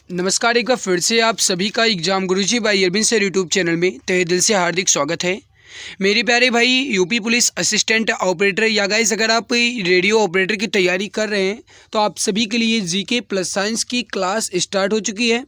नमस्कार। एक बार फिर से आप सभी का एग्जाम गुरुजी भाई अरविंद सर यूट्यूब चैनल में तहे दिल से हार्दिक स्वागत है। मेरे प्यारे भाई, यूपी पुलिस असिस्टेंट ऑपरेटर या गाइस अगर आप रेडियो ऑपरेटर की तैयारी कर रहे हैं तो आप सभी के लिए जीके प्लस साइंस की क्लास स्टार्ट हो चुकी है।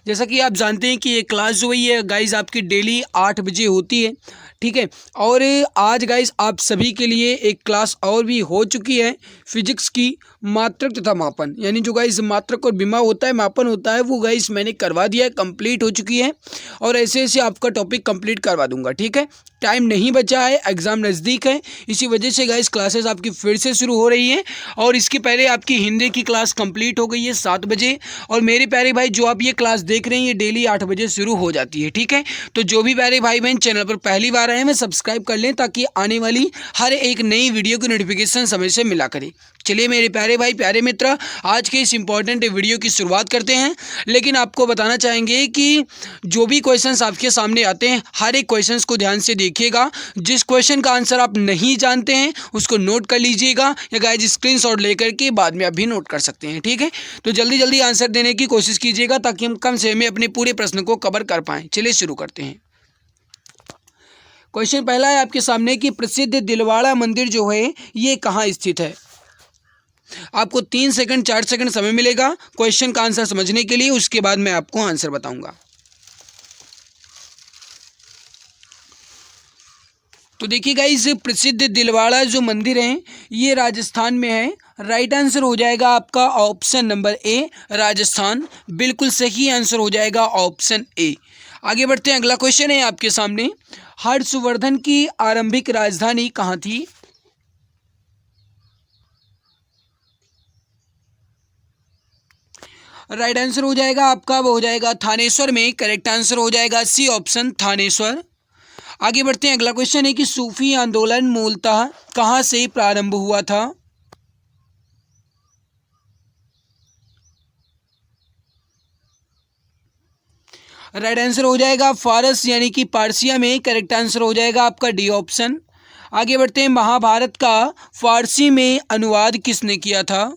जैसा कि आप जानते हैं कि ये क्लास जो है गाइस आपकी डेली 8 बजे होती है, ठीक है। और आज गाइस आप सभी के लिए एक क्लास और भी हो चुकी है फिजिक्स की, मात्रक तथा मापन, यानी जो गाइस मात्रक और विमा होता है, मापन होता है, वो गाइस मैंने करवा दिया है, कंप्लीट हो चुकी है। और ऐसे ऐसे आपका टॉपिक कंप्लीट करवा दूंगा, ठीक है। टाइम नहीं बचा है, एग्ज़ाम नज़दीक है, इसी वजह से गाइस क्लासेस आपकी फिर से शुरू हो रही हैं। और इसके पहले आपकी हिंदी की क्लास कंप्लीट हो गई है 7 बजे। और मेरे प्यारे भाई, जो आप ये क्लास देख रहे हैं ये डेली 8 बजे शुरू हो जाती है, ठीक है। तो जो भी प्यारे भाई बहन चैनल पर पहली बार आए हैं, मैं सब्सक्राइब कर लें ताकि आने वाली हर एक नई वीडियो की नोटिफिकेशन समय से मिला करे। चलिए मेरे प्यारे भाई प्यारे मित्र, आज के इस इंपॉर्टेंट वीडियो की शुरुआत करते हैं। लेकिन आपको बताना चाहेंगे कि जो भी क्वेश्चंस आपके सामने आते हैं, हर एक क्वेश्चंस को ध्यान से देखिएगा। जिस क्वेश्चन का आंसर आप नहीं जानते हैं उसको नोट कर लीजिएगा, या गाइस स्क्रीनशॉट लेकर के बाद में आप भी नोट कर सकते हैं, ठीक है। तो जल्दी जल्दी आंसर देने की कोशिश कीजिएगा ताकि हम कम समय में अपने पूरे प्रश्न को कवर कर पाएँ। चलिए शुरू करते हैं। क्वेश्चन पहला है आपके सामने कि प्रसिद्ध दिलवाड़ा मंदिर जो है ये कहाँ स्थित है। आपको 3 सेकंड 4 सेकंड समय मिलेगा क्वेश्चन का आंसर समझने के लिए, उसके बाद मैं आपको आंसर बताऊंगा। तो देखिए गाइस, प्रसिद्ध दिलवाड़ा जो मंदिर है ये राजस्थान में है। राइट आंसर हो जाएगा आपका ऑप्शन नंबर ए, राजस्थान। बिल्कुल सही आंसर हो जाएगा ऑप्शन ए। आगे बढ़ते हैं, अगला क्वेश्चन है आपके सामने। हर्षवर्धन की आरंभिक राजधानी कहाँ थी। राइट आंसर हो जाएगा आपका, वो हो जाएगा थानेश्वर में। करेक्ट आंसर हो जाएगा सी ऑप्शन, थानेश्वर। आगे बढ़ते हैं, अगला क्वेश्चन है कि सूफी आंदोलन मूलतः कहाँ से प्रारंभ हुआ था। राइट आंसर हो जाएगा फारस यानी कि पारसिया में। करेक्ट आंसर हो जाएगा आपका डी ऑप्शन। आगे बढ़ते हैं, महाभारत का फारसी में अनुवाद किसने किया था।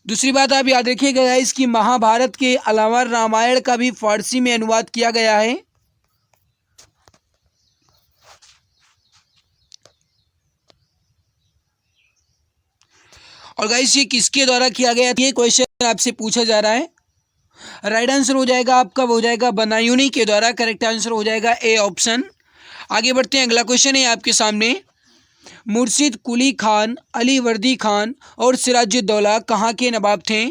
दूसरी बात आप याद रखिएगा गाइस कि महाभारत के अलावा रामायण का भी फारसी में अनुवाद किया गया है। और गाइस ये किसके द्वारा किया गया, ये क्वेश्चन आपसे पूछा जा रहा है। राइट आंसर हो जाएगा आपका, वो हो जाएगा बनायुनी के द्वारा। करेक्ट आंसर हो जाएगा ए ऑप्शन। आगे बढ़ते हैं, अगला क्वेश्चन है आपके सामने। मुर्शिद कुली खान, अली वर्दी खान और सिराजुद्दौला कहाँ के नवाब थे।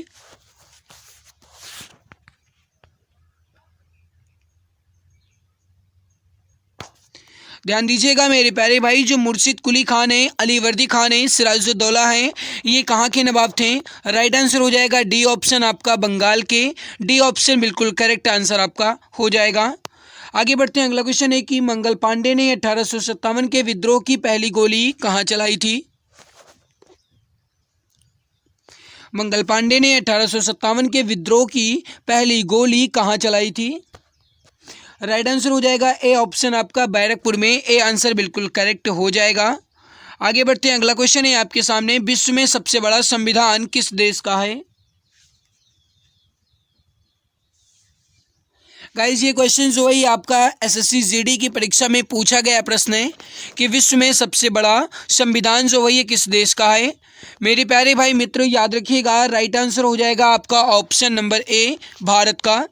ध्यान दीजिएगा मेरे प्यारे भाई, जो मुर्शिद कुली खान है, अली वर्दी खान है, सिराजुद्दौला है, ये कहाँ के नवाब थे। राइट आंसर हो जाएगा डी ऑप्शन आपका, बंगाल के। डी ऑप्शन बिल्कुल करेक्ट आंसर आपका हो जाएगा। आगे बढ़ते हैं, अगला क्वेश्चन है कि मंगल पांडे ने 1857 के विद्रोह की पहली गोली कहाँ चलाई थी। मंगल पांडे ने 1857 के विद्रोह की पहली गोली कहाँ चलाई थी। राइट आंसर हो जाएगा ए ऑप्शन आपका, बैरकपुर में। ए आंसर बिल्कुल करेक्ट हो जाएगा। आगे बढ़ते हैं, अगला क्वेश्चन है आपके सामने। विश्व में सबसे बड़ा संविधान किस देश का है। गाइस ये क्वेश्चन जो है आपका एसएससी जीडी की परीक्षा में पूछा गया प्रश्न है कि विश्व में सबसे बड़ा संविधान जो है ये किस देश का है। मेरे प्यारे भाई मित्र याद रखिएगा, राइट आंसर हो जाएगा आपका ऑप्शन नंबर ए, भारत का।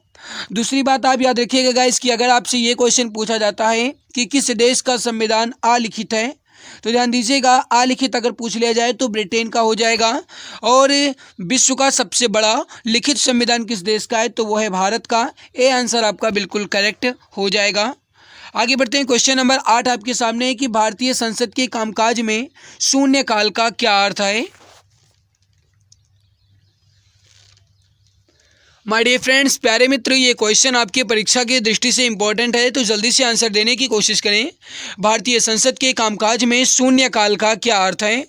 दूसरी बात आप याद रखिएगा गाइस कि अगर आपसे ये क्वेश्चन पूछा जाता है कि किस देश का संविधान अलिखित है, तो ध्यान दीजिएगा अलिखित अगर पूछ लिया जाए तो ब्रिटेन का हो जाएगा। और विश्व का सबसे बड़ा लिखित संविधान किस देश का है, तो वो है भारत का। ए आंसर आपका बिल्कुल करेक्ट हो जाएगा। आगे बढ़ते हैं, क्वेश्चन नंबर 8 आपके सामने है कि भारतीय संसद के कामकाज में शून्यकाल का क्या अर्थ है। माय डियर फ्रेंड्स, प्यारे मित्र, ये क्वेश्चन आपकी परीक्षा की दृष्टि से इंपॉर्टेंट है, तो जल्दी से आंसर देने की कोशिश करें। भारतीय संसद के कामकाज में शून्यकाल का क्या अर्थ है।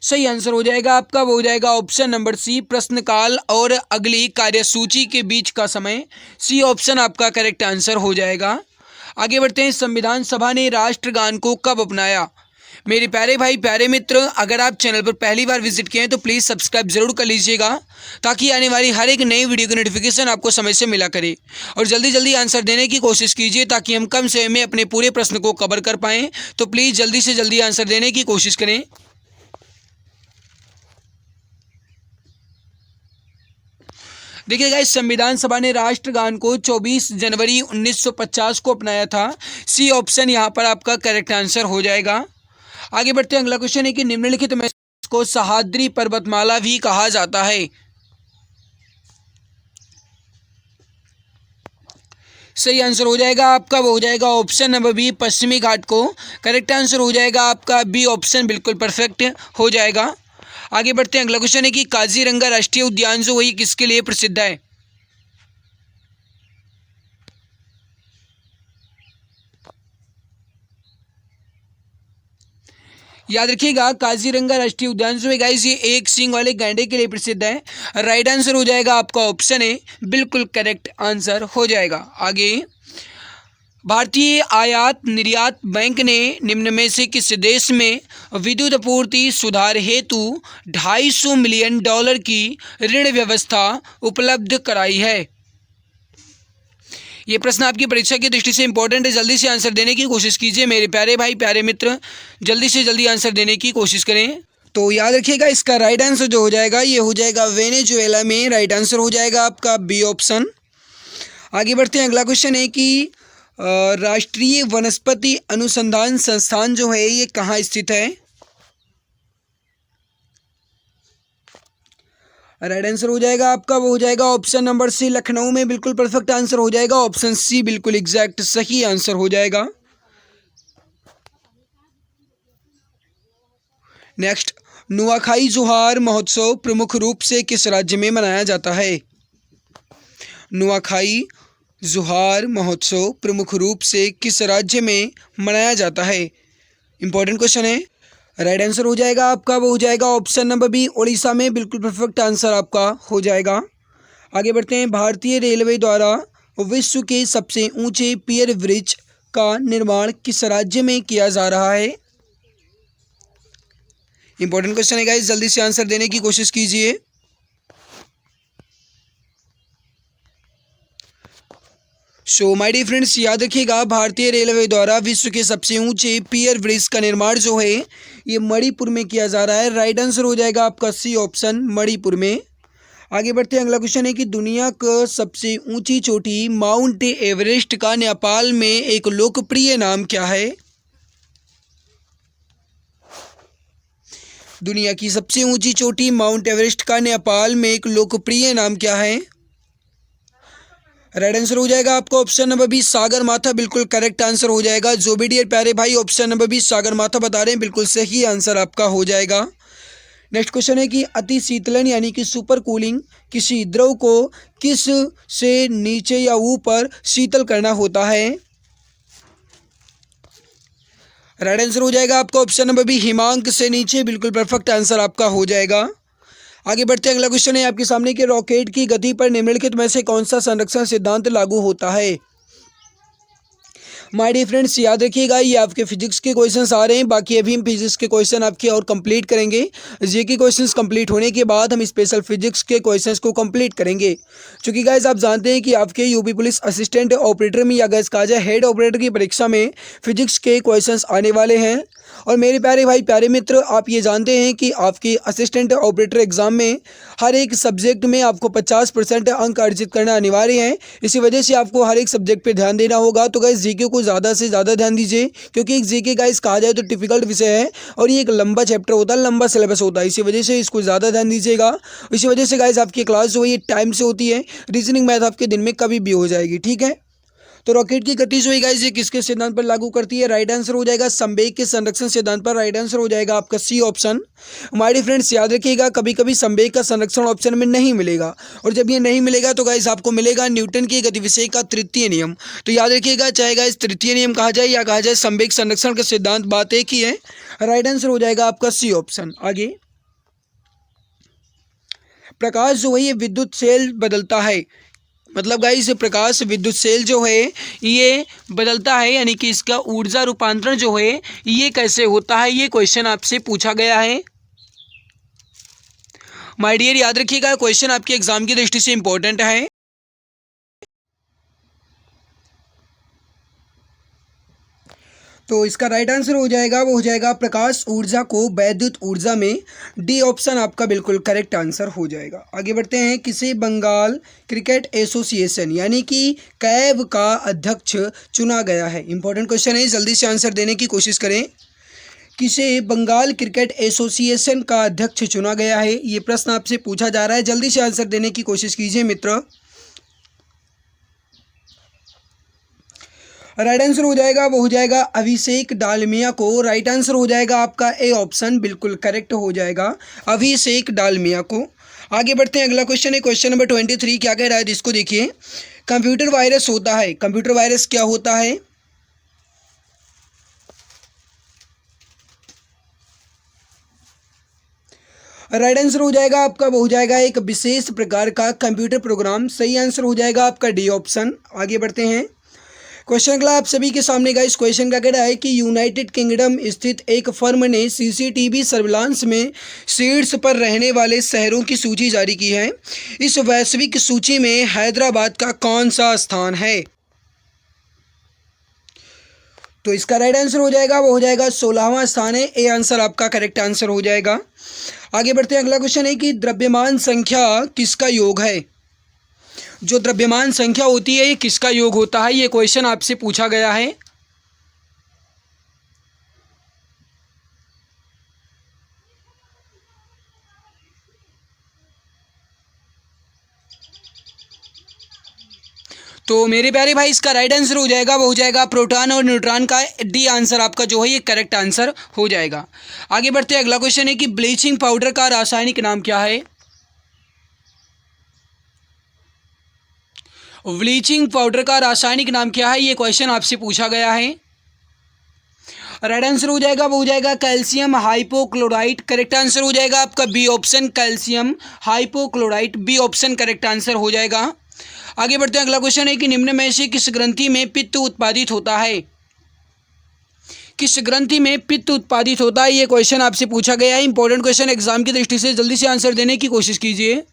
सही आंसर हो जाएगा आपका, वो हो जाएगा ऑप्शन नंबर सी, प्रश्नकाल और अगली कार्यसूची के बीच का समय। सी ऑप्शन आपका करेक्ट आंसर हो जाएगा। आगे बढ़ते हैं, संविधान सभा ने राष्ट्रगान को कब अपनाया। मेरे प्यारे भाई प्यारे मित्र, अगर आप चैनल पर पहली बार विजिट किए हैं तो प्लीज़ सब्सक्राइब जरूर कर लीजिएगा, ताकि आने वाली हर एक नई वीडियो की नोटिफिकेशन आपको समय से मिला करे। और जल्दी जल्दी आंसर देने की कोशिश कीजिए, ताकि हम कम समय में अपने पूरे प्रश्न को कवर कर पाएँ। तो प्लीज़ जल्दी से जल्दी आंसर देने की कोशिश करें। देखिए गाइस, संविधान सभा ने राष्ट्रगान को 24 जनवरी 1950 को अपनाया था। सी ऑप्शन यहाँ पर आपका करेक्ट आंसर हो जाएगा। आगे बढ़ते हैं। अगला क्वेश्चन है कि निम्नलिखित में को सह्याद्री पर्वतमाला भी कहा जाता है। सही आंसर हो जाएगा आपका, वो हो जाएगा ऑप्शन नंबर बी, पश्चिमी घाट को। करेक्ट आंसर हो जाएगा आपका बी ऑप्शन, बिल्कुल परफेक्ट हो जाएगा। आगे बढ़ते हैं। अगला क्वेश्चन है कि काजीरंगा राष्ट्रीय उद्यान जो वही किसके लिए प्रसिद्ध है। याद रखिएगा, काजीरंगा राष्ट्रीय उद्यान जो है गाइस, ये एक सींग वाले गैंडे के लिए प्रसिद्ध है। राइट आंसर हो जाएगा आपका ऑप्शन ए, बिल्कुल करेक्ट आंसर हो जाएगा। आगे, भारतीय आयात निर्यात बैंक ने निम्न में से किस देश में विद्युत आपूर्ति सुधार हेतु $250 मिलियन की ऋण व्यवस्था उपलब्ध कराई है। ये प्रश्न आपकी परीक्षा की दृष्टि से इंपॉर्टेंट है, जल्दी से आंसर देने की कोशिश कीजिए मेरे प्यारे भाई प्यारे मित्र, जल्दी से जल्दी आंसर देने की कोशिश करें। तो याद रखिएगा, इसका राइट आंसर जो हो जाएगा ये हो जाएगा वेनेजुएला में। राइट आंसर हो जाएगा आपका बी ऑप्शन। आगे बढ़ते हैं। अगला क्वेश्चन है कि राष्ट्रीय वनस्पति अनुसंधान संस्थान जो है ये कहाँ स्थित है। राइट आंसर हो जाएगा आपका, वो हो जाएगा ऑप्शन नंबर सी, लखनऊ में। बिल्कुल परफेक्ट आंसर हो जाएगा। ऑप्शन सी बिल्कुल एग्जैक्ट सही आंसर हो जाएगा। नेक्स्ट, नुआखाई जोहार महोत्सव प्रमुख रूप से किस राज्य में मनाया जाता है। नुआखाई जोहार महोत्सव प्रमुख रूप से किस राज्य में मनाया जाता है। इंपॉर्टेंट क्वेश्चन है। राइट आंसर हो जाएगा आपका, वो हो जाएगा ऑप्शन नंबर बी, उड़ीसा में। बिल्कुल परफेक्ट आंसर आपका हो जाएगा। आगे बढ़ते हैं। भारतीय रेलवे द्वारा विश्व के सबसे ऊंचे पियर ब्रिज का निर्माण किस राज्य में किया जा रहा है। इंपॉर्टेंट क्वेश्चन है गाइस, जल्दी से आंसर देने की कोशिश कीजिए। सो माय डियर फ्रेंड्स, याद रखिएगा, भारतीय रेलवे द्वारा विश्व के सबसे ऊंचे पियर ब्रिज का निर्माण जो है ये मणिपुर में किया जा रहा है। राइट आंसर हो जाएगा आपका सी ऑप्शन, मणिपुर में। आगे बढ़ते हैं। अगला क्वेश्चन है कि दुनिया का सबसे ऊंची चोटी माउंट एवरेस्ट का नेपाल में एक लोकप्रिय नाम क्या है। दुनिया की सबसे ऊंची चोटी माउंट एवरेस्ट का नेपाल में एक लोकप्रिय नाम क्या है। राइट आंसर हो जाएगा आपका ऑप्शन नंबर बी, सागर माथा। बिल्कुल करेक्ट आंसर हो जाएगा। जो भी डियर प्यारे भाई ऑप्शन नंबर बी सागर माथा बता रहे हैं, बिल्कुल सही आंसर आपका हो जाएगा। नेक्स्ट क्वेश्चन है कि अति शीतलन यानी कि सुपर कूलिंग किसी द्रव को किस से नीचे या ऊपर शीतल करना होता है। राइट आंसर हो जाएगा आपका ऑप्शन नंबर बी, हिमांक से नीचे। बिल्कुल परफेक्ट आंसर आपका हो जाएगा। आगे बढ़ते हैं। अगला क्वेश्चन है आपके सामने कि रॉकेट की गति पर निम्नलिखित में से कौन सा संरक्षण सिद्धांत लागू होता है। माय डियर फ्रेंड्स, याद रखिएगा, ये आपके फिजिक्स के क्वेश्चंस आ रहे हैं। बाकी अभी हम फिजिक्स के क्वेश्चन आपके और कंप्लीट करेंगे। जी के क्वेश्चंस कंप्लीट होने के बाद हम स्पेशल फिजिक्स के क्वेश्चंस को कंप्लीट करेंगे। क्योंकि गाइस आप जानते हैं कि आपके यूपी पुलिस असिस्टेंट ऑपरेटर में या गाइस कहा जाए हेड ऑपरेटर की परीक्षा में फिजिक्स के क्वेश्चंस आने वाले हैं। और मेरे प्यारे भाई प्यारे मित्र, आप ये जानते हैं कि आपके असिस्टेंट ऑपरेटर एग्जाम में हर एक सब्जेक्ट में आपको 50% अंक अर्जित करना अनिवार्य है। इसी वजह से आपको हर एक सब्जेक्ट पे ध्यान देना होगा। तो गाइस जीके को ज़्यादा से ज़्यादा ध्यान दीजिए, क्योंकि एक जीके गाइस कहा जाए तो डिफिकल्ट विषय है और ये एक लंबा चैप्टर होता है, लंबा सिलेबस होता है। इसी वजह से इसको ज़्यादा ध्यान दीजिएगा। इसी वजह से गाइस आपकी क्लास जो है ये टाइम से होती है। रीजनिंग मैथ आपके दिन में कभी भी हो जाएगी, ठीक है। तो रॉकेट की गति जो है गाइस ये किसके सिद्धांत पर लागू करती है। राइट आंसर हो जाएगा संवेग के संरक्षण सिद्धांत पर। राइट आंसर हो जाएगा आपका सी ऑप्शन। हमारे फ्रेंड्स याद रखिएगा, कभी कभी संवेग का संरक्षण ऑप्शन में नहीं मिलेगा, और जब ये नहीं मिलेगा तो गाइस आपको मिलेगा न्यूटन के गतिविषय का तृतीय नियम। तो याद रखिएगा, चाहे गाइस तृतीय नियम कहा जाए या कहा जाए संवेग संरक्षण का सिद्धांत, बात एक ही है। राइट आंसर हो जाएगा आपका सी ऑप्शन। आगे, प्रकाश जो है ये विद्युत सेल बदलता है, मतलब गाइस प्रकाश विद्युत सेल जो है ये बदलता है, यानी कि इसका ऊर्जा रूपांतरण जो है ये कैसे होता है, ये क्वेश्चन आपसे पूछा गया है। माय डियर याद रखिएगा, क्वेश्चन आपके एग्जाम की दृष्टि से इंपॉर्टेंट है। तो इसका राइट आंसर हो जाएगा, वो हो जाएगा प्रकाश ऊर्जा को वैद्युत ऊर्जा में। डी ऑप्शन आपका बिल्कुल करेक्ट आंसर हो जाएगा। आगे बढ़ते हैं। किसे बंगाल क्रिकेट एसोसिएशन यानी कि कैब का अध्यक्ष चुना गया है? इंपॉर्टेंट क्वेश्चन है, जल्दी से आंसर देने की कोशिश करें। किसे बंगाल क्रिकेट एसोसिएशन का अध्यक्ष चुना गया है, ये प्रश्न आपसे पूछा जा रहा है। जल्दी से आंसर देने की कोशिश कीजिए मित्र। राइट आंसर हो जाएगा, वो हो जाएगा अभिषेक डालमिया को। राइट आंसर हो जाएगा आपका ए ऑप्शन बिल्कुल करेक्ट हो जाएगा, अभिषेक डालमिया को। आगे बढ़ते हैं, अगला क्वेश्चन है क्वेश्चन नंबर 23। क्या कह रहा है इसको देखिए। कंप्यूटर वायरस होता है, कंप्यूटर वायरस क्या होता है? राइट आंसर हो जाएगा आपका, वो हो जाएगा एक विशेष प्रकार का कंप्यूटर प्रोग्राम। सही आंसर हो जाएगा आपका डी ऑप्शन। आगे बढ़ते हैं। क्वेश्चन अगला आप सभी के सामने का इस क्वेश्चन का कह रहा है कि यूनाइटेड किंगडम स्थित एक फर्म ने सीसीटीवी सर्विलांस में शीर्ष पर रहने वाले शहरों की सूची जारी की है। इस वैश्विक सूची में हैदराबाद का कौन सा स्थान है? तो इसका राइट आंसर हो जाएगा, वो हो जाएगा 16वां स्थान है। ए आंसर आपका करेक्ट आंसर हो जाएगा। आगे बढ़ते हैं। अगला क्वेश्चन है कि द्रव्यमान संख्या किसका योग है? जो द्रव्यमान संख्या होती है ये किसका योग होता है, ये क्वेश्चन आपसे पूछा गया है। तो मेरे प्यारे भाई इसका राइट आंसर हो जाएगा, वो हो जाएगा प्रोटॉन और न्यूट्रॉन का। डी आंसर आपका जो है ये करेक्ट आंसर हो जाएगा। आगे बढ़ते हैं। अगला क्वेश्चन है कि ब्लीचिंग पाउडर का रासायनिक नाम क्या है? ब्लीचिंग पाउडर का रासायनिक नाम क्या है, ये क्वेश्चन आपसे पूछा गया है। राइट आंसर हो जाएगा, वो हो जाएगा कैल्शियम हाइपोक्लोराइट। करेक्ट आंसर हो जाएगा आपका B option, calcium hypochlorite. B option correct answer हो जाएगा। आगे बढ़ते हैं। अगला क्वेश्चन है कि निम्न में से किस ग्रंथि में पित्त उत्पादित होता है? किस ग्रंथि में पित्त उत्पादित होता है, ये क्वेश्चन आपसे पूछा गया है। इंपॉर्टेंट क्वेश्चन एग्जाम की दृष्टि से, जल्दी से आंसर देने की कोशिश कीजिए।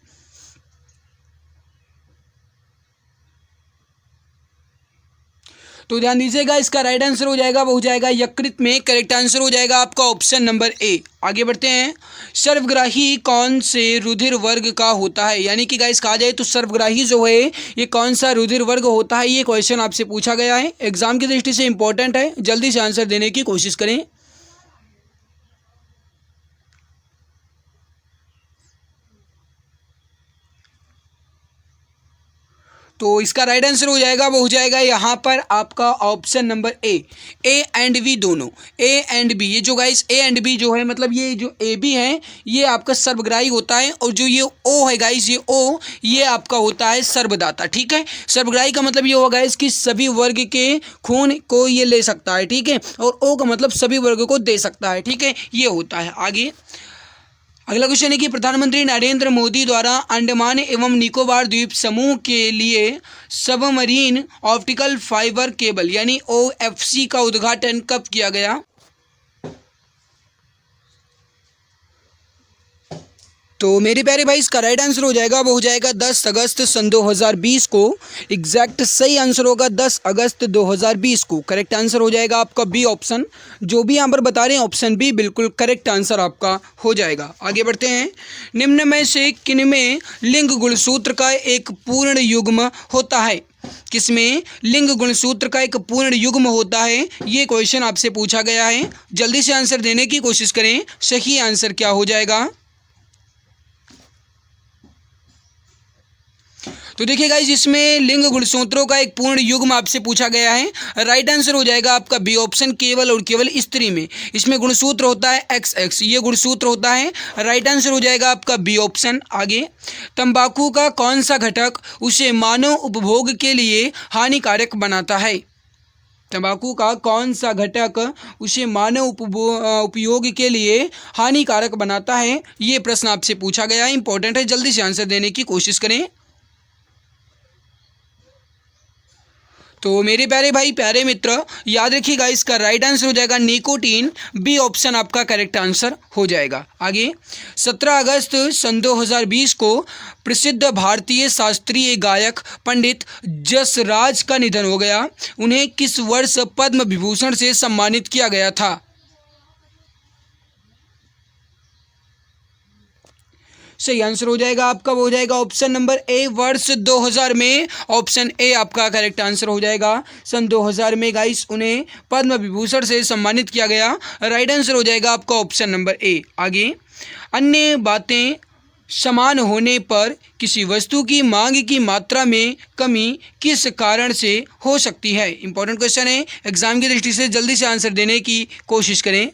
तो ध्यान दीजिएगा, इसका राइट आंसर हो जाएगा, वो हो जाएगा यकृत में। करेक्ट आंसर हो जाएगा आपका ऑप्शन नंबर ए। आगे बढ़ते हैं। सर्वग्राही कौन से रुधिर वर्ग का होता है, यानी कि गाइस कहा जाए तो सर्वग्राही जो है ये कौन सा रुधिर वर्ग होता है, ये क्वेश्चन आपसे पूछा गया है। एग्जाम की दृष्टि से इंपॉर्टेंट है, जल्दी से आंसर देने की कोशिश करें। तो इसका राइट आंसर हो जाएगा, वो हो जाएगा यहाँ पर आपका option number A and B दोनों। ए एंड बी, ये जो गाइस ए एंड बी जो है, मतलब ये जो ए बी है ये आपका सर्वग्राही होता है, और जो ये ओ है गाइस, ये ओ ये आपका होता है सर्वदाता। ठीक है, सर्वग्राही का मतलब ये होगा गाइस कि सभी वर्ग के खून को ये ले सकता है। ठीक है, और ओ का मतलब सभी वर्ग को दे सकता है। ठीक है, ये होता है। आगे अगला क्वेश्चन है कि प्रधानमंत्री नरेंद्र मोदी द्वारा अंडमान एवं निकोबार द्वीप समूह के लिए सबमरीन ऑप्टिकल फाइबर केबल यानी OFC का उद्घाटन कब किया गया? तो मेरे प्यारे भाई इसका राइट आंसर हो जाएगा, वो हो जाएगा 10 अगस्त सन 2020 को। एग्जैक्ट सही आंसर होगा 10 अगस्त 2020 को। करेक्ट आंसर हो जाएगा आपका बी ऑप्शन। जो भी यहाँ पर बता रहे हैं ऑप्शन बी बिल्कुल करेक्ट आंसर आपका हो जाएगा। आगे बढ़ते हैं। निम्न में से किनमें लिंग गुणसूत्र का एक पूर्ण युग्म होता है? किसमें लिंग गुणसूत्र का एक पूर्ण युग्म होता है, ये क्वेश्चन आपसे पूछा गया है। जल्दी से आंसर देने की कोशिश करें, सही आंसर क्या हो जाएगा। तो देखिए गाइस, इसमें लिंग गुणसूत्रों का एक पूर्ण युग्म आपसे पूछा गया है। राइट आंसर हो जाएगा आपका बी ऑप्शन, केवल और केवल स्त्री में। इसमें गुणसूत्र होता है XX, ये गुणसूत्र होता है। राइट आंसर हो जाएगा आपका बी ऑप्शन। आगे, तंबाकू का कौन सा घटक उसे मानव उपभोग के लिए हानिकारक बनाता है? तंबाकू का कौन सा घटक उसे मानव उपयोग के लिए हानिकारक बनाता है, ये प्रश्न आपसे पूछा गया है। इंपॉर्टेंट है, जल्दी से आंसर देने की कोशिश करें। तो मेरे प्यारे भाई प्यारे मित्र याद रखिएगा, इसका राइट आंसर हो जाएगा निकोटीन, बी ऑप्शन आपका करेक्ट आंसर हो जाएगा। आगे 17 अगस्त सन 2020 को प्रसिद्ध भारतीय शास्त्रीय गायक पंडित जसराज का निधन हो गया। उन्हें किस वर्ष पद्म विभूषण से सम्मानित किया गया था? सही आंसर हो जाएगा आपका, वो हो जाएगा ऑप्शन नंबर ए, वर्ष 2000 में। ऑप्शन ए आपका करेक्ट आंसर हो जाएगा। सन 2000 में गाइस उन्हें पद्म विभूषण से सम्मानित किया गया। राइट आंसर हो जाएगा आपका ऑप्शन नंबर ए। आगे अन्य बातें समान होने पर किसी वस्तु की मांग की मात्रा में कमी किस कारण से हो सकती है? इंपॉर्टेंट क्वेश्चन है, एग्जाम की दृष्टि से जल्दी से आंसर देने की कोशिश करें।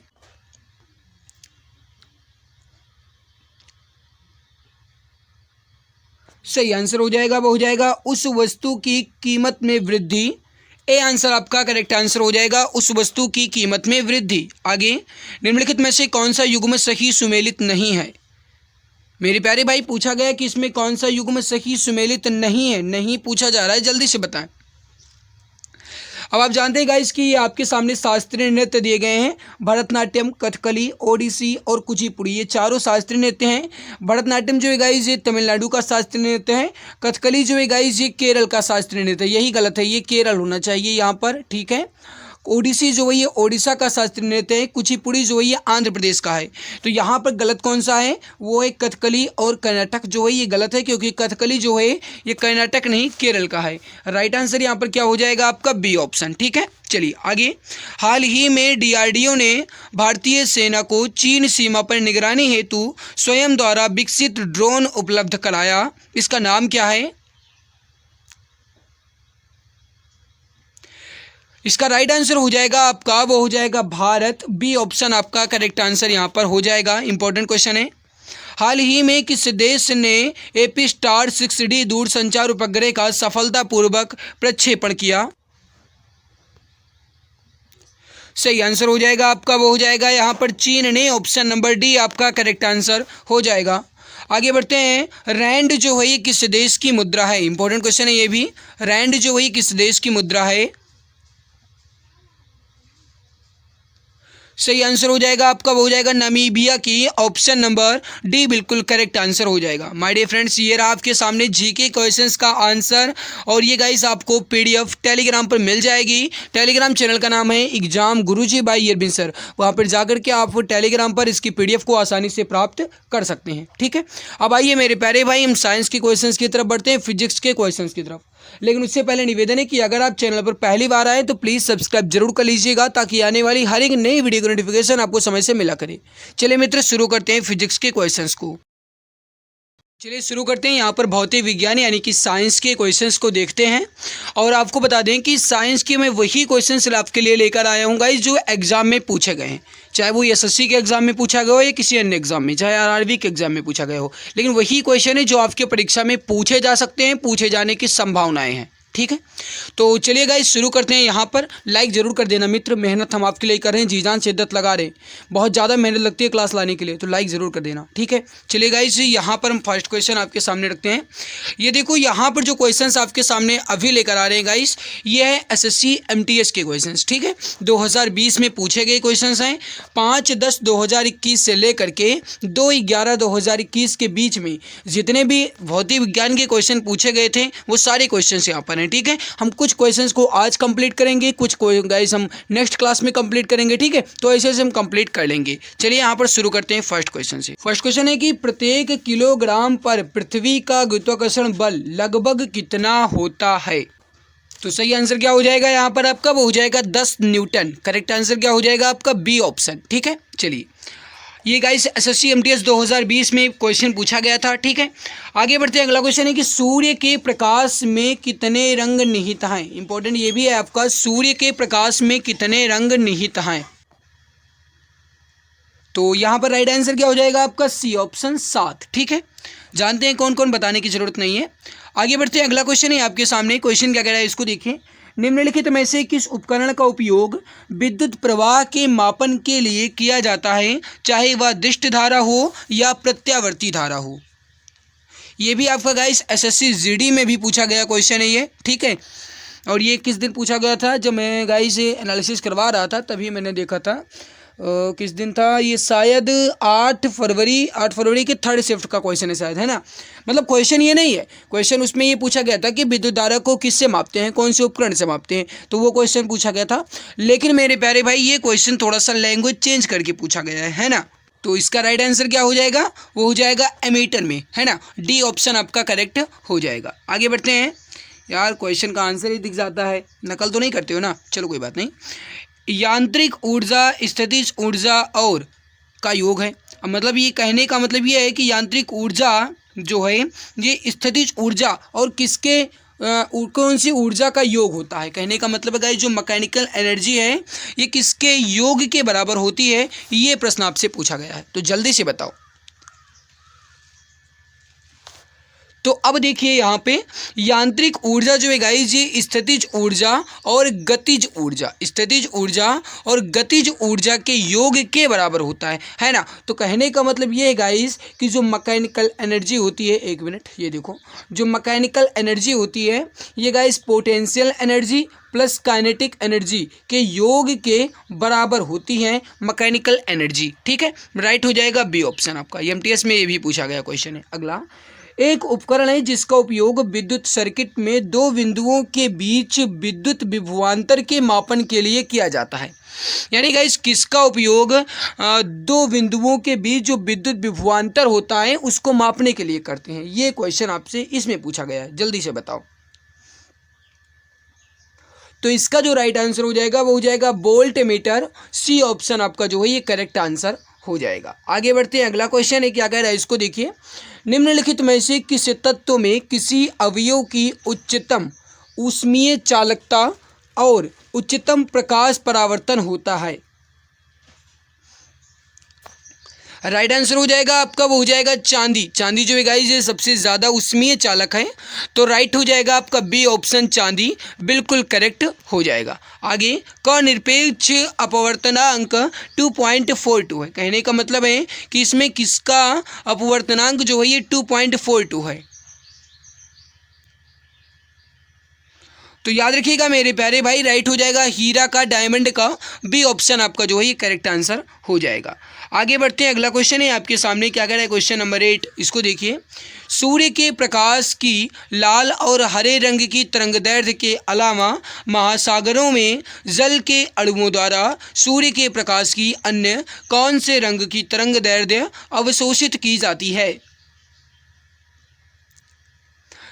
सही आंसर हो जाएगा, वो हो जाएगा उस वस्तु की कीमत में वृद्धि। ए आंसर आपका करेक्ट आंसर हो जाएगा, उस वस्तु की कीमत में वृद्धि। आगे निम्नलिखित में से कौन सा युग्म सही सुमेलित नहीं है? मेरे प्यारे भाई पूछा गया कि इसमें कौन सा युग्म सही सुमेलित नहीं है, नहीं पूछा जा रहा है, जल्दी से बताएं। अब आप जानते हैं गाइस कि ये आपके सामने शास्त्रीय नृत्य दिए गए हैं। भरतनाट्यम, कथकली, ओडिसी और कुचिपुड़ी, ये चारों शास्त्रीय नृत्य हैं। भरतनाट्यम जो है गाइस ये तमिलनाडु का शास्त्रीय नृत्य है। कथकली जो है गाइस ये केरल का शास्त्रीय नृत्य है। यही गलत है, ये केरल होना चाहिए यहाँ पर, ठीक है। ओडिसी जो है ये ओडिशा का शास्त्रीय नृत्य है। कुचिपुड़ी जो है ये आंध्र प्रदेश का है। तो यहाँ पर गलत कौन सा है? वो है कथकली और कर्नाटक जो है ये गलत है, क्योंकि कथकली जो है ये कर्नाटक नहीं केरल का है। राइट आंसर यहाँ पर क्या हो जाएगा आपका? बी ऑप्शन, ठीक है। चलिए आगे, हाल ही में डीआरडीओ ने भारतीय सेना को चीन सीमा पर निगरानी हेतु स्वयं द्वारा विकसित ड्रोन उपलब्ध कराया। इसका नाम क्या है? इसका राइट आंसर हो जाएगा आपका, वो हो जाएगा भारत। बी ऑप्शन आपका करेक्ट आंसर यहाँ पर हो जाएगा। इंपॉर्टेंट क्वेश्चन है, हाल ही में किस देश ने एपीस्टार 6D दूरसंचार उपग्रह का सफलतापूर्वक प्रक्षेपण किया? सही आंसर हो जाएगा आपका, वो हो जाएगा यहाँ पर चीन ने। ऑप्शन नंबर डी आपका करेक्ट आंसर हो जाएगा। आगे बढ़ते हैं, रैंड जो है ये किस देश की मुद्रा है? इंपॉर्टेंट क्वेश्चन है ये भी। रैंड जो है ये किस देश की मुद्रा है? सही आंसर हो जाएगा आपका, वो हो जाएगा नामीबिया की। ऑप्शन नंबर डी बिल्कुल करेक्ट आंसर हो जाएगा। माय डियर फ्रेंड्स, ये रहा आपके सामने जीके क्वेश्चंस का आंसर, और ये गाइस आपको पीडीएफ टेलीग्राम पर मिल जाएगी। टेलीग्राम चैनल का नाम है एग्जाम गुरुजी बाय अरविंद सर। वहाँ पर जाकर के आप टेलीग्राम पर इसकी पीडीएफ को आसानी से प्राप्त कर सकते हैं, ठीक है। अब आइए मेरे प्यारे भाई, हम साइंस के क्वेश्चन की तरफ बढ़ते हैं, फिजिक्स के क्वेश्चन की तरफ। लेकिन उससे पहले निवेदन है कि अगर आप चैनल पर पहली बार आए तो प्लीज़ सब्सक्राइब जरूर कर लीजिएगा, ताकि आने वाली हर एक नई वीडियो की नोटिफिकेशन आपको समय से मिला करे। चलिए मित्र, शुरू करते हैं फिजिक्स के क्वेश्चंस को। चलिए शुरू करते हैं। यहाँ पर भौतिक विज्ञान यानी कि साइंस के क्वेश्चंस को देखते हैं, और आपको बता दें कि साइंस के मैं वही क्वेश्चंस आपके लिए लेकर आया हूँ गाइस जो एग्जाम में पूछे गए हैं, चाहे वो एसएससी के एग्जाम में पूछा गया हो या किसी अन्य एग्जाम में, चाहे आरआरबी के एग्जाम में पूछा गया हो, लेकिन वही क्वेश्चन है जो आपके परीक्षा में पूछे जा सकते हैं, पूछे जाने की संभावनाएं हैं, ठीक है। तो चलिए गाइस शुरू करते हैं। यहाँ पर लाइक ज़रूर कर देना मित्र, मेहनत हम आपके लिए कर रहे हैं, जी जान शिद्दत लगा रहे हैं, बहुत ज़्यादा मेहनत लगती है क्लास लाने के लिए, तो लाइक ज़रूर कर देना, ठीक है। चलिए गाइस, यहाँ पर हम फर्स्ट क्वेश्चन आपके सामने रखते हैं। ये देखो, यहाँ पर जो क्वेश्चंस आपके सामने अभी लेकर आ रहे हैं गाइस, ये है एसएससी एमटीएस के क्वेश्चंस, ठीक है। 2020 में पूछे गए क्वेश्चंस हैं। 5/10/2021 से लेकर के 2/11/2021 के बीच में जितने भी भौतिक विज्ञान के क्वेश्चन पूछे गए थे वो सारे क्वेश्चंस यहाँ पर हैं, ठीक है। हम कुछ क्वेश्चंस को आज कंप्लीट करेंगे, कुछ गाइस हम नेक्स्ट क्लास में कंप्लीट करेंगे, ठीक है। तो ऐसे हम कंप्लीट कर लेंगे। चलिए यहाँ पर शुरू करते हैं फर्स्ट क्वेश्चन से। फर्स्ट क्वेश्चन है कि प्रत्येक किलोग्राम पर पृथ्वी का गुरुत्वाकर्षण बल लगभग कितना होता है? तो सही आंसर क्या हो जाएगा यहाँ पर आपका? वो हो जाएगा 10 न्यूटन। करेक्ट आंसर क्या हो जाएगा आपका? बी ऑप्शन, ठीक है। चलिए, ये गाइस एसएससी एमटीएस 2020 में क्वेश्चन पूछा गया था, ठीक है। आगे बढ़ते हैं। अगला क्वेश्चन है कि सूर्य के प्रकाश में कितने रंग निहित हैं? इंपॉर्टेंट ये भी है आपका, सूर्य के प्रकाश में कितने रंग निहित हैं? तो यहाँ पर राइट आंसर क्या हो जाएगा आपका? सी ऑप्शन 7, ठीक है। जानते हैं कौन कौन, बताने की जरूरत नहीं है। आगे बढ़ते हैं। अगला क्वेश्चन है आपके सामने, क्वेश्चन क्या कह रहा है इसको देखिए। निम्नलिखित में से किस उपकरण का उपयोग विद्युत प्रवाह के मापन के लिए किया जाता है, चाहे वह दिष्ट धारा हो या प्रत्यावर्ती धारा हो? ये भी आपका गाइस एसएससी जीडी में भी पूछा गया क्वेश्चन है ये, ठीक है। और ये किस दिन पूछा गया था? जब मैं गाइस एनालिसिस करवा रहा था तभी मैंने देखा था। किस दिन था ये? शायद 8 फरवरी के थर्ड शिफ्ट का क्वेश्चन है शायद, है ना। मतलब क्वेश्चन ये नहीं है, क्वेश्चन उसमें ये पूछा गया था कि विद्युत धारा को किससे मापते हैं, कौन से उपकरण से मापते हैं, तो वो क्वेश्चन पूछा गया था। लेकिन मेरे प्यारे भाई ये क्वेश्चन थोड़ा सा लैंग्वेज चेंज करके पूछा गया है ना। तो इसका राइट आंसर क्या हो जाएगा? वो हो जाएगा एमीटर में, है ना। डी ऑप्शन आपका करेक्ट हो जाएगा। आगे बढ़ते हैं। यार क्वेश्चन का आंसर ही दिख जाता है, नकल तो नहीं करते हो ना, चलो कोई बात नहीं। यांत्रिक ऊर्जा स्थितिज ऊर्जा और का योग है। अब मतलब ये कहने का मतलब ये है कि यांत्रिक ऊर्जा जो है ये स्थितिज ऊर्जा और किसके कौन सी ऊर्जा का योग होता है। कहने का मतलब है गाइस जो मैकेनिकल एनर्जी है ये किसके योग के बराबर होती है, ये प्रश्न आपसे पूछा गया है। तो जल्दी से बताओ। तो अब देखिए यहाँ पे यांत्रिक ऊर्जा जो है गाइस ये स्थितिज ऊर्जा और गतिज ऊर्जा, स्थितिज ऊर्जा और गतिज ऊर्जा के योग के बराबर होता है ना। तो कहने का मतलब ये है गाइस कि जो मैकेनिकल एनर्जी होती है, एक मिनट ये देखो, जो मैकेनिकल एनर्जी होती है ये guys potential energy plus kinetic energy के योग के बराबर होती है मैकेनिकल एनर्जी। ठीक है, राइट हो जाएगा बी ऑप्शन आपका। एमटीएस में ये भी पूछा गया क्वेश्चन है। अगला, एक उपकरण है जिसका उपयोग विद्युत सर्किट में दो बिंदुओं के बीच विद्युत विभवांतर के मापन के लिए किया जाता है। यानी गाइस किसका उपयोग दो बिंदुओं के बीच जो विद्युत विभवांतर होता है उसको मापने के लिए करते हैं। ये क्वेश्चन आपसे इसमें पूछा गया है, जल्दी से बताओ। तो इसका जो राइट आंसर हो जाएगा वो हो जाएगा वोल्ट मीटर। सी ऑप्शन आपका जो है ये करेक्ट आंसर हो जाएगा। आगे बढ़ते हैं। अगला क्वेश्चन है, क्या कह रहा है इसको देखिए। निम्नलिखित में से किस तत्व में किसी अवयव की उच्चतम ऊष्मीय चालकता और उच्चतम प्रकाश परावर्तन होता है? राइट आंसर हो जाएगा आपका वो हो जाएगा चांदी। चांदी जो है गाइस ये सबसे ज़्यादा ऊष्मीय चालक है। तो राइट हो जाएगा आपका बी ऑप्शन चांदी, बिल्कुल करेक्ट हो जाएगा। आगे, क निरपेक्ष अपवर्तनांक 2.42 है। कहने का मतलब है कि इसमें किसका अपवर्तनांक जो है ये 2.42 है। तो याद रखिएगा मेरे प्यारे भाई, राइट हो जाएगा हीरा का, डायमंड का। बी ऑप्शन आपका जो है ये करेक्ट आंसर हो जाएगा। आगे बढ़ते हैं। अगला क्वेश्चन है आपके सामने, क्या कह रहा है क्वेश्चन नंबर 8, इसको देखिए। सूर्य के प्रकाश की लाल और हरे रंग की तरंगदैर्घ्य के अलावा महासागरों में जल के अणुओं द्वारा सूर्य के प्रकाश की अन्य कौन से रंग की तरंगदैर्घ्य अवशोषित की जाती है?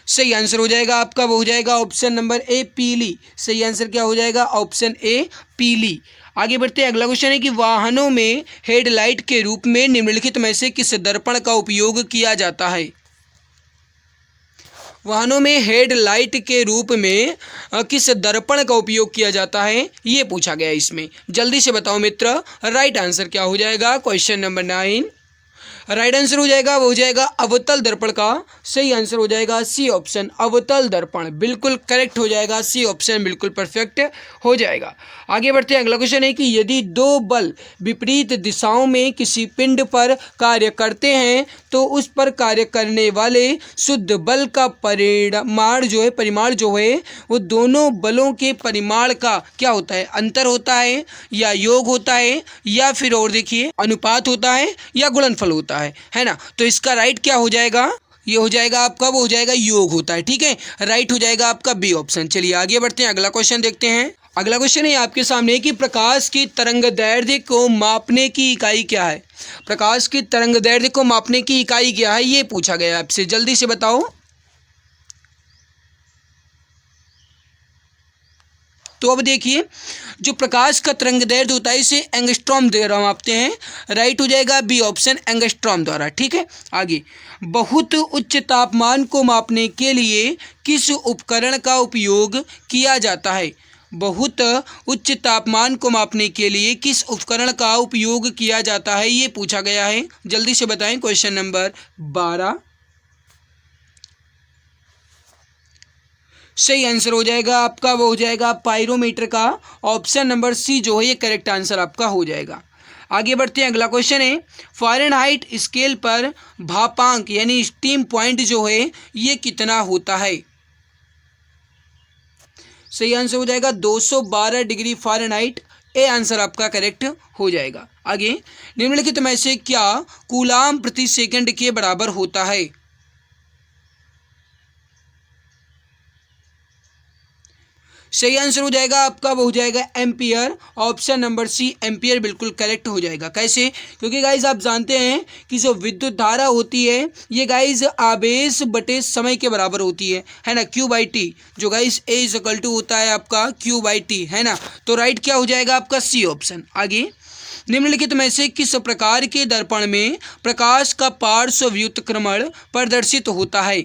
सही आंसर हो जाएगा आपका वो हो जाएगा ऑप्शन नंबर ए, पीली। सही आंसर क्या हो जाएगा? ऑप्शन ए, पीली। आगे बढ़ते हैं। अगला क्वेश्चन है कि वाहनों में हेडलाइट के रूप में निम्नलिखित में से किस दर्पण का उपयोग किया जाता है? वाहनों में हेडलाइट के रूप में किस दर्पण का उपयोग किया जाता है, ये पूछा गया है इसमें। जल्दी से बताओ मित्र, राइट आंसर क्या हो जाएगा? क्वेश्चन नंबर 9 राइट आंसर हो जाएगा वो हो जाएगा अवतल दर्पण का। सही आंसर हो जाएगा सी ऑप्शन, अवतल दर्पण, बिल्कुल करेक्ट हो जाएगा। सी ऑप्शन बिल्कुल परफेक्ट हो जाएगा। आगे बढ़ते हैं। अगला क्वेश्चन है कि यदि दो बल विपरीत दिशाओं में किसी पिंड पर कार्य करते हैं तो उस पर कार्य करने वाले शुद्ध बल का परिमाण जो है वो दोनों बलों के परिमाण का क्या होता है? अंतर होता है या योग होता है या फिर और देखिए अनुपात होता है या गुणनफल होता है ना। तो इसका राइट क्या हो जाएगा? ये हो जाएगा आपका वो हो जाएगा योग होता है। ठीक है, राइट हो जाएगा आपका बी ऑप्शन। चलिए आगे बढ़ते हैं। अगला क्वेश्चन देखते हैं। अगला क्वेश्चन है आपके सामने कि प्रकाश की तरंगदैर्घ्य को मापने की इकाई क्या है? प्रकाश की तरंगदैर्घ्य को मापने की इकाई क्या है, ये पूछा गया आपसे। जल्दी से बताओ। तो अब देखिए, जो प्रकाश का तरंगदैर्घ्य होता है इसे एंगस्ट्रॉम द्वारा मापते हैं। राइट हो जाएगा बी ऑप्शन, एंगस्ट्रॉम द्वारा। ठीक है, आगे, बहुत उच्च तापमान को मापने के लिए किस उपकरण का उपयोग किया जाता है? बहुत उच्च तापमान को मापने के लिए किस उपकरण का उपयोग किया जाता है, ये पूछा गया है। जल्दी से बताएं। क्वेश्चन नंबर 12 सही आंसर हो जाएगा आपका वो हो जाएगा पायरोमीटर का। ऑप्शन नंबर सी जो है ये करेक्ट आंसर आपका हो जाएगा। आगे बढ़ते हैं। अगला क्वेश्चन है फ़ारेनहाइट स्केल पर भापांक यानी स्टीम पॉइंट जो है ये कितना होता है? सही आंसर हो जाएगा 212 डिग्री फ़ारेनहाइट। ए आंसर आपका करेक्ट हो जाएगा। आगे, निम्नलिखित में से क्या कूलाम प्रति सेकंड के बराबर होता है? सही आंसर हो जाएगा आपका, वो हो जाएगा ampere. Option number C ampere बिल्कुल करेक्ट हो जाएगा। कैसे? क्योंकि गाइज आप जानते हैं कि जो विद्युत धारा होती है ये गाइज आवेश बटे समय के बराबर होती है ना, क्यू बाई टी। जो guys A is equal to होता है आपका क्यू बाई टी, है ना। तो राइट क्या हो जाएगा आपका? C option. आगे, निम्नलिखित में से किस प्रकार के दर्पण में प्रकाश का पार्श्व व्युत्क्रमण प्रदर्शित होता है?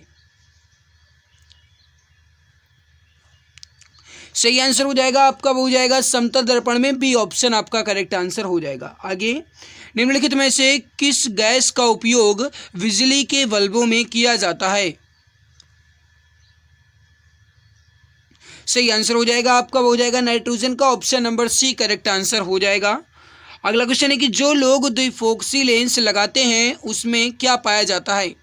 सही आंसर हो जाएगा आपका, वो हो जाएगा समतल दर्पण में। बी ऑप्शन आपका करेक्ट आंसर हो जाएगा। आगे, निम्नलिखित में से किस गैस का उपयोग बिजली के बल्बों में किया जाता है? सही आंसर हो जाएगा आपका, वो हो जाएगा नाइट्रोजन का। Option number C correct answer हो जाएगा। अगला क्वेश्चन है कि जो लोग द्विफोक्सी लेंस लगाते हैं उसमें क्या पाया जाता है?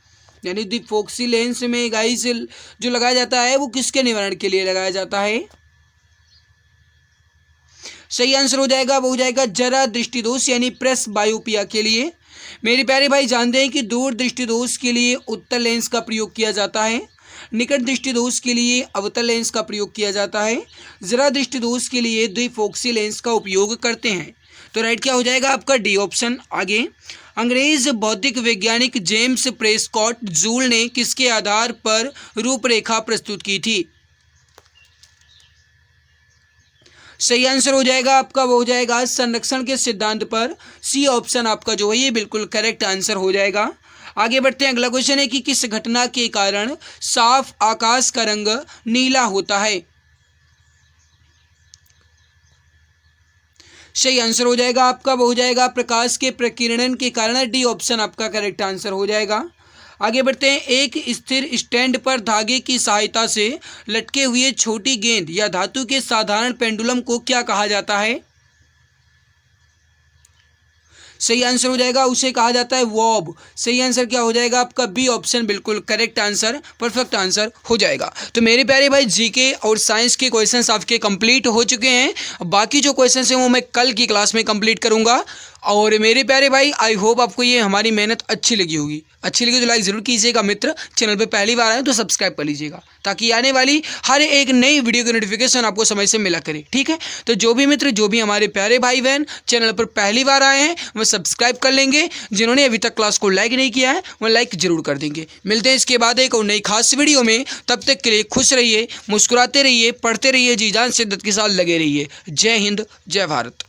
यानी द्विफोक्सी लेंस में गाइस जो लगाया जाता है वो किसके निवारण के लिए लगाया जाता है? सही आंसर हो जाएगा, वो हो जाएगा जरा दृष्टिदोष यानी प्रेस बायोपिया के लिए। मेरे प्यारे भाई जानते हैं कि दूर दृष्टिदोष के लिए उत्तल लेंस का प्रयोग किया जाता है, निकट दृष्टिदोष के लिए अवतल लेंस का प्रयोग किया जाता है, जरा दृष्टिदोष के लिए द्विफोक्सी लेंस का उपयोग करते हैं। तो राइट क्या हो जाएगा आपका? D option. आगे, अंग्रेज भौतिक वैज्ञानिक जेम्स प्रेस्कॉट जूल ने किसके आधार पर रूपरेखा प्रस्तुत की थी? सही आंसर हो जाएगा आपका, वो हो जाएगा संरक्षण के सिद्धांत पर। सी ऑप्शन आपका जो है ये बिल्कुल करेक्ट आंसर हो जाएगा। आगे बढ़ते हैं। अगला क्वेश्चन है कि किस घटना के कारण साफ आकाश का रंग नीला होता है? सही आंसर हो जाएगा आपका, वो हो जाएगा प्रकाश के प्रकीर्णन के कारण। डी ऑप्शन आपका करेक्ट आंसर हो जाएगा। आगे बढ़ते हैं। एक स्थिर स्टैंड पर धागे की सहायता से लटके हुए छोटी गेंद या धातु के साधारण पेंडुलम को क्या कहा जाता है? सही आंसर हो जाएगा, उसे कहा जाता है वॉब। सही आंसर क्या हो जाएगा आपका? बी ऑप्शन बिल्कुल करेक्ट आंसर, परफेक्ट आंसर हो जाएगा। तो मेरे प्यारे भाई जीके और साइंस के क्वेश्चंस आपके कंप्लीट हो चुके हैं। बाकी जो क्वेश्चंस हैं वो मैं कल की क्लास में कंप्लीट करूंगा। और मेरे प्यारे भाई आई होप आपको ये हमारी मेहनत अच्छी लगी होगी। अच्छी लगी तो लाइक ज़रूर कीजिएगा मित्र। चैनल पे पहली बार आए तो सब्सक्राइब कर लीजिएगा ताकि आने वाली हर एक नई वीडियो की नोटिफिकेशन आपको समय से मिला करे। ठीक है, तो जो भी मित्र, जो भी हमारे प्यारे भाई बहन चैनल पर पहली बार आए हैं वो सब्सक्राइब कर लेंगे। जिन्होंने अभी तक क्लास को लाइक नहीं किया है वो लाइक जरूर कर देंगे। मिलते हैं इसके बाद एक और नई खास वीडियो में। तब तक के लिए खुश रहिए, मुस्कुराते रहिए, पढ़ते रहिए, जी जान शिद्दत के साथ लगे रहिए। जय हिंद, जय भारत।